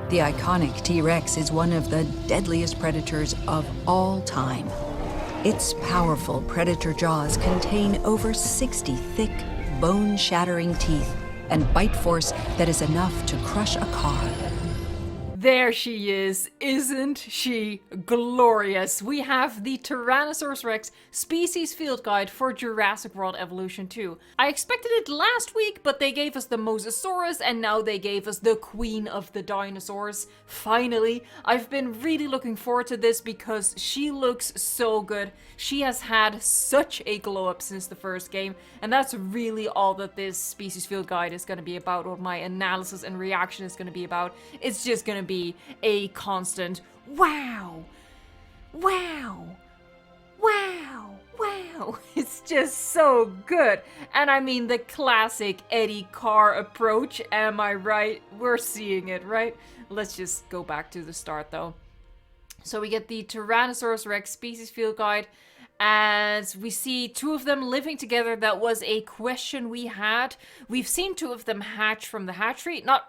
The iconic T-Rex is one of the deadliest predators of all time. Its powerful predator jaws contain over 60 thick, bone-shattering teeth and bite force that is enough to crush a car. There she is. Isn't she glorious? We have the Tyrannosaurus Rex Species Field Guide for Jurassic World Evolution 2. I expected it last week, but they gave us the Mosasaurus, and now they gave us the Queen of the Dinosaurs. Finally, I've been really looking forward to this because she looks so good. She has had such a glow up since the first game, and that's really all that this Species Field Guide is going to be about, what my analysis and reaction is going to be about. It's just going to be a constant wow, wow, wow, wow. It's just so good. And I mean, the classic Eddie Carr approach, am I right? We're seeing it, right? Let's just go back to the start though. So we get the Tyrannosaurus Rex Species Field Guide, and we see two of them living together. That was a question we had. We've seen two of them hatch from the hatchery. Not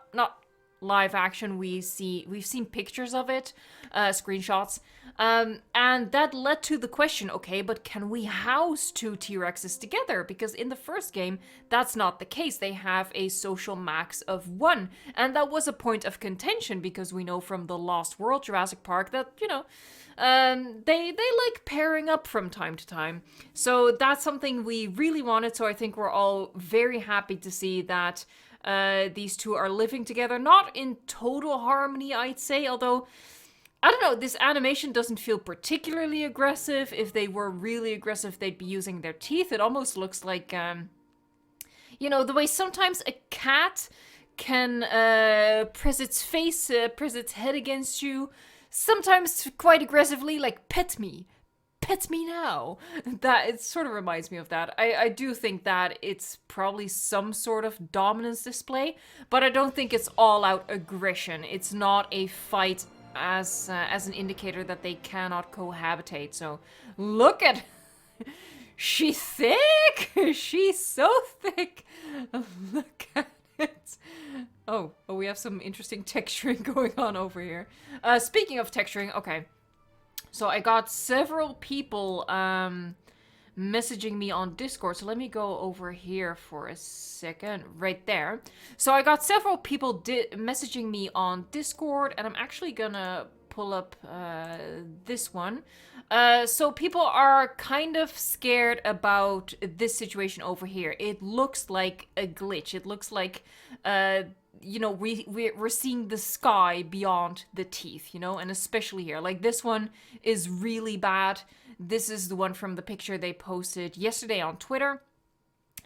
live action. We've seen pictures of it, screenshots, and that led to the question, okay, but can we house two T-Rexes together? Because in the first game, that's not the case. They have a social max of 1, and that was a point of contention because we know from the Lost World Jurassic Park that, you know, they like pairing up from time to time. So that's something we really wanted, so I think we're all very happy to see that these two are living together, not in total harmony, I'd say, although, I don't know, this animation doesn't feel particularly aggressive. If they were really aggressive, they'd be using their teeth. It almost looks like, you know, the way sometimes a cat can press its face, press its head against you, sometimes quite aggressively, like, pet me now. That, it sort of reminds me of that. I do think that it's probably some sort of dominance display, but I don't think it's all-out aggression. It's not a fight as an indicator that they cannot cohabitate. So look at she's thick. She's so thick. Look at it. Oh, we have some interesting texturing going on over here. Speaking of texturing, okay. So I got several people messaging me on Discord. So let me go over here for a second. Right there. So I got several people messaging me on Discord. And I'm actually gonna pull up this one. So people are kind of scared about this situation over here. It looks like a glitch. It looks like... you know, we're seeing the sky beyond the teeth, you know, and especially here. Like, this one is really bad. This is the one from the picture they posted yesterday on Twitter.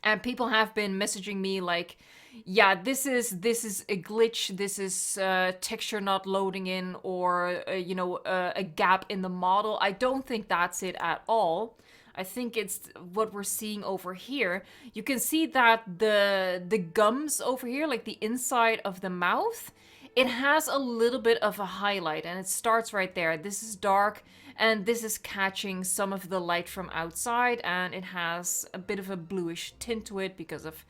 And people have been messaging me like, yeah, this is a glitch. This is texture not loading in, or, you know, a gap in the model. I don't think that's it at all. I think it's what we're seeing over here. You can see that the gums over here, like the inside of the mouth, it has a little bit of a highlight, and it starts right there. This is dark, and this is catching some of the light from outside, and it has a bit of a bluish tint to it because of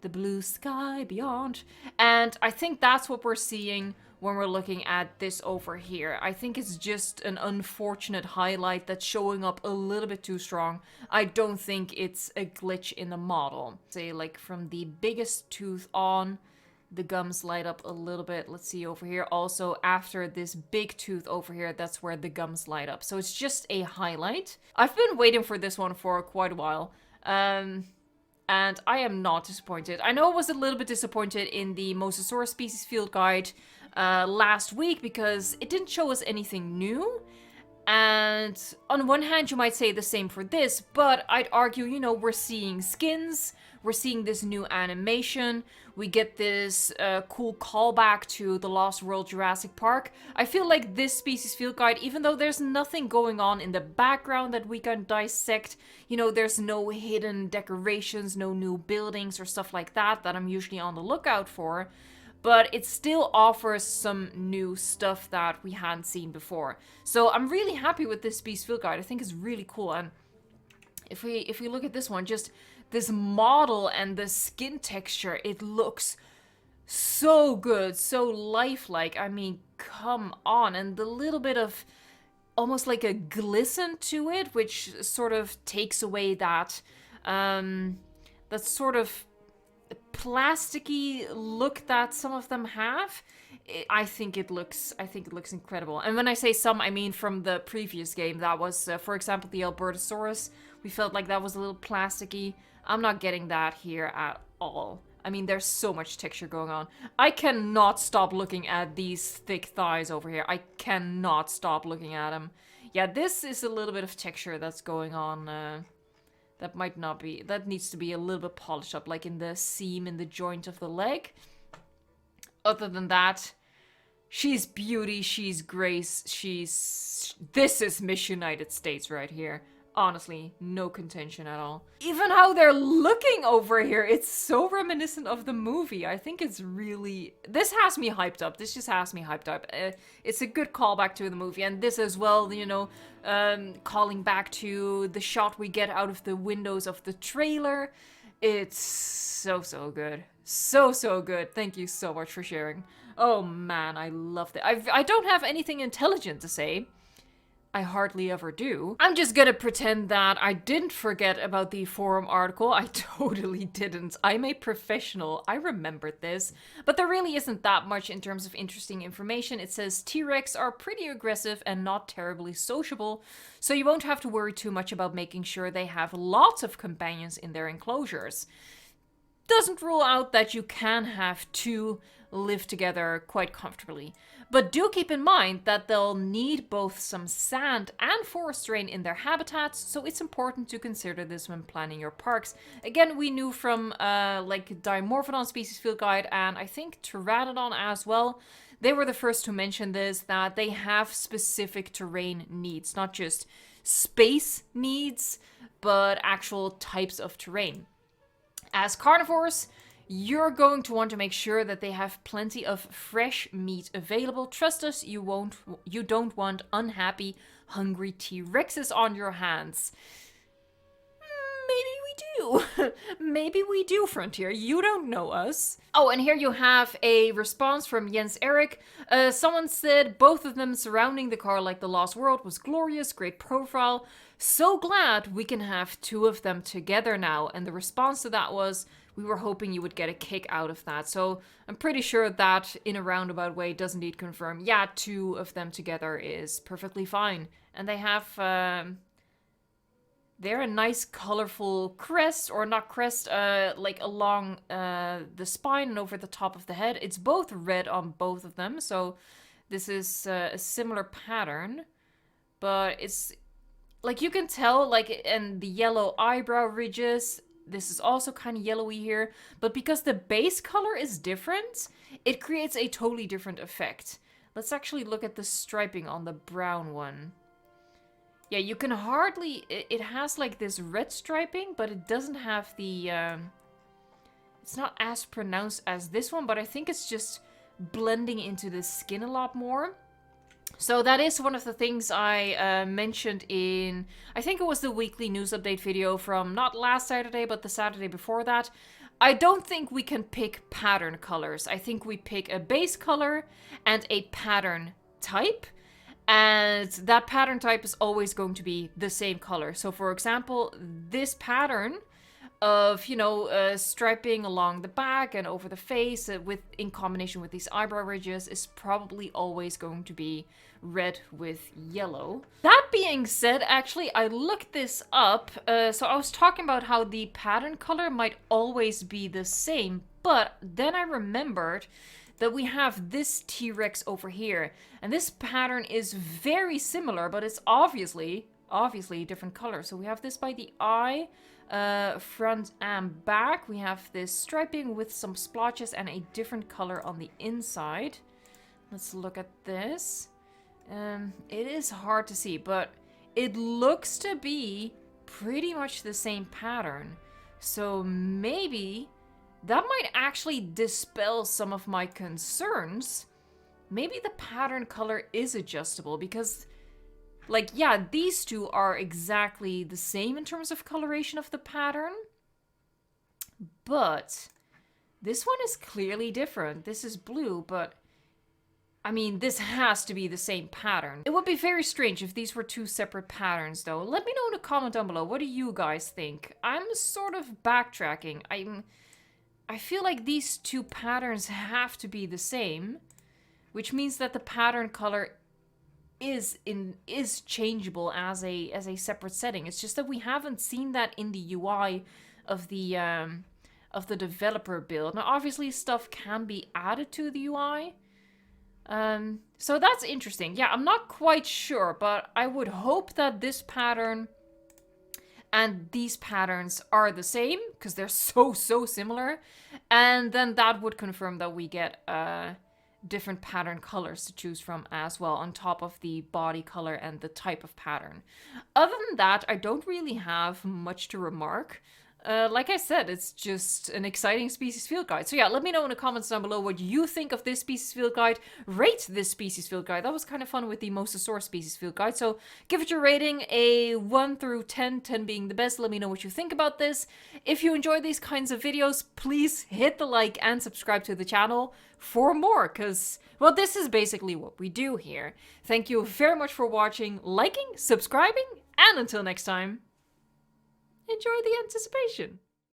the blue sky beyond. And I think that's what we're seeing when we're looking at this over here. I think it's just an unfortunate highlight that's showing up a little bit too strong. I don't think it's a glitch in the model. Say, like, from the biggest tooth on, the gums light up a little bit. Let's see over here. Also, after this big tooth over here, that's where the gums light up. So it's just a highlight. I've been waiting for this one for quite a while. And I am not disappointed. I know I was a little bit disappointed in the Mosasaurus Species Field Guide last week because it didn't show us anything new. And on one hand, you might say the same for this, but I'd argue, you know, we're seeing skins, we're seeing this new animation, we get this cool callback to the Lost World Jurassic Park. I feel like this Species Field Guide, even though there's nothing going on in the background that we can dissect, you know, there's no hidden decorations, no new buildings or stuff like that that I'm usually on the lookout for, but it still offers some new stuff that we hadn't seen before. So I'm really happy with this Species Field Guide. I think it's really cool. And if we look at this one, just this model and the skin texture, it looks so good, so lifelike. I mean, come on. And the little bit of almost like a glisten to it, which sort of takes away that that sort of plasticky look that some of them have. I think it looks incredible. And when I say some, I mean from the previous game. That was, for example, the Albertosaurus. We felt like that was a little plasticky. I'm not getting that here at all. I mean, there's so much texture going on. I cannot stop looking at these thick thighs over here. I cannot stop looking at them. Yeah, this is a little bit of texture that's going on. That might not be... That needs to be a little bit polished up, like in the seam in the joint of the leg. Other than that, she's beauty, she's grace, she's... This is Miss United States right here. Honestly, no contention at all. Even how they're looking over here, it's so reminiscent of the movie. I think it's really... This has me hyped up. This just has me hyped up. It's a good callback to the movie. And this as well, you know, calling back to the shot we get out of the windows of the trailer. It's so good. So good. Thank you so much for sharing. Oh man, I loved it. I don't have anything intelligent to say. I hardly ever do. I'm just gonna pretend that I didn't forget about the forum article. I totally didn't. I'm a professional. I remembered this. But there really isn't that much in terms of interesting information. It says T-Rex are pretty aggressive and not terribly sociable, so you won't have to worry too much about making sure they have lots of companions in their enclosures. Doesn't rule out that you can have two live together quite comfortably. But do keep in mind that they'll need both some sand and forest rain in their habitats, so it's important to consider this when planning your parks. Again, we knew from like Dimorphodon Species Field Guide and I think Pteranodon as well, they were the first to mention this, that they have specific terrain needs, not just space needs, but actual types of terrain. As carnivores, you're going to want to make sure that they have plenty of fresh meat available. Trust us, you don't want unhappy, hungry T-Rexes on your hands. Maybe we do. Maybe we do, Frontier. You don't know us. Oh, and here you have a response from Jens Erik. Someone said both of them surrounding the car like the Lost World was glorious, great profile. So glad we can have two of them together now. And the response to that was, we were hoping you would get a kick out of that. So I'm pretty sure that in a roundabout way does indeed confirm, yeah, two of them together is perfectly fine. And they have, they're a nice colorful crest, or not crest, like along the spine and over the top of the head. It's both red on both of them, so this is a similar pattern. But it's, like you can tell, like, and the yellow eyebrow ridges, this is also kind of yellowy here, but because the base color is different, it creates a totally different effect. Let's actually look at the striping on the brown one. Yeah, you can hardly... It has like this red striping, but it doesn't have the... It's not as pronounced as this one, but I think it's just blending into the skin a lot more. So that is one of the things I mentioned in, I think it was the weekly news update video from not last Saturday, but the Saturday before that. I don't think we can pick pattern colors. I think we pick a base color and a pattern type. And that pattern type is always going to be the same color. So for example, this pattern of, you know, striping along the back and over the face in combination with these eyebrow ridges is probably always going to be red with yellow. That being said, actually, I looked this up. So I was talking about how the pattern color might always be the same, but then I remembered that we have this T-Rex over here, and this pattern is very similar, but it's obviously a different color. So we have this by the eye, front and back. We have this striping with some splotches and a different color on the inside. Let's look at this. It is hard to see, but it looks to be pretty much the same pattern. So maybe that might actually dispel some of my concerns. Maybe the pattern color is adjustable because, like, yeah, these two are exactly the same in terms of coloration of the pattern. But This one is clearly different. This is blue, but I mean, this has to be the same pattern. It would be very strange if these were two separate patterns, though. Let me know in a comment down below. What do you guys think? I'm sort of backtracking. I feel like these two patterns have to be the same, which means that the pattern color is changeable as a separate setting. It's just that we haven't seen that in the UI of the developer build. Now, obviously, stuff can be added to the UI. So that's interesting. Yeah, I'm not quite sure, but I would hope that this pattern and these patterns are the same, because they're so similar. And then that would confirm that we get different pattern colors to choose from as well, on top of the body color and the type of pattern. Other than that, I don't really have much to remark. Like I said, it's just an exciting species field guide. So yeah, let me know in the comments down below what you think of this species field guide. Rate this species field guide. That was kind of fun with the Mosasaurus species field guide. So give it your rating, a 1 through 10, 10 being the best. Let me know what you think about this. If you enjoy these kinds of videos, please hit the like and subscribe to the channel for more, because, well, this is basically what we do here. Thank you very much for watching, liking, subscribing, and until next time, enjoy the anticipation.